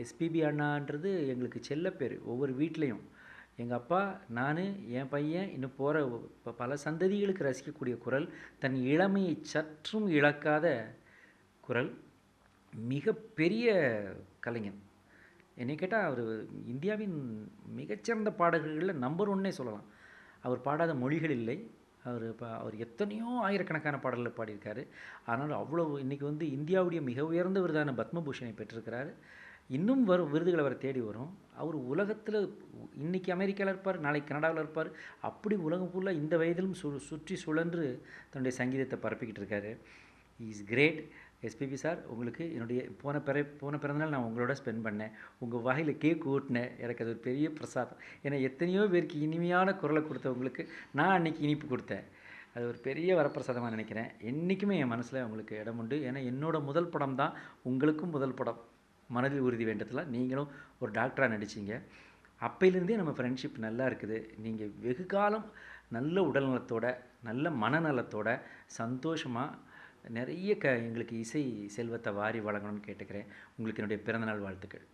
SPB அண்ணான்றது எங்களுக்கு செல்ல பேர் ஒவ்வொரு வீட்லேயும். எங்கள் அப்பா, நான், என் பையன், இன்னும் போகிற பல சந்ததிகளுக்கு ரசிக்கக்கூடிய குரல். தன் இளமையை சற்றும் இழக்காத குரல். மிகப்பெரிய கலைஞன். என்னை கேட்டால் அவர் இந்தியாவின் மிகச்சிறந்த பாடகர்களில் நம்பர் ஒன்னே சொல்லலாம். அவர் பாடாத மொழிகள் இல்லை. அவர் எத்தனையோ ஆயிரக்கணக்கான பாடல்களை பாடியிருக்காரு. ஆனால் அவ்வளோ இன்றைக்கி இந்தியாவுடைய மிக உயர்ந்த விருதான பத்மபூஷனை பெற்றிருக்கிறார். இன்னும் வரும் விருதுகள் அவரை தேடி வரும். அவர் உலகத்தில் இன்றைக்கி அமெரிக்காவில் இருப்பார், நாளைக்கு கனடாவில் இருப்பார். அப்படி உலகம் ஃபுல்லாக இந்த வயதிலும் சுற்றி சுழன்று தன்னுடைய சங்கீதத்தை பரப்பிக்கிட்டு இருக்காரு. Is great. எஸ்பிபி சார், உங்களுக்கு என்னுடைய போன பிறந்தநாள் நான் உங்களோட ஸ்பெண்ட் பண்ணேன். உங்கள் வாயில் கேக் ஊட்டினேன். எனக்கு அது ஒரு பெரிய பிரசாதம். ஏன்னா எத்தனையோ பேருக்கு இனிமையான குரலை கொடுத்தவங்களுக்கு நான் அன்றைக்கி இனிப்பு கொடுத்தேன். அது ஒரு பெரிய வரப்பிரசாதமாக நினைக்கிறேன். என்றைக்குமே என் மனசில் உங்களுக்கு இடம் உண்டு. ஏன்னா என்னோடய முதல் படம் தான் உங்களுக்கும் முதல் படம். மனதில் உறுதி வேண்டத்தில் நீங்களும் ஒரு டாக்டராக நடிச்சிங்க. அப்பையிலேருந்தே நம்ம ஃப்ரெண்ட்ஷிப் நல்லா இருக்குது. நீங்கள் வெகு காலம் நல்ல உடல்நலத்தோட, நல்ல மனநலத்தோட, சந்தோஷமாக நிறைய எங்களுக்கு இசை செல்வத்தை வாரி வழங்கணும்னு கேட்டுக்கிறேன். உங்களுக்கு என்னுடைய பிறந்தநாள் வாழ்த்துக்கள்.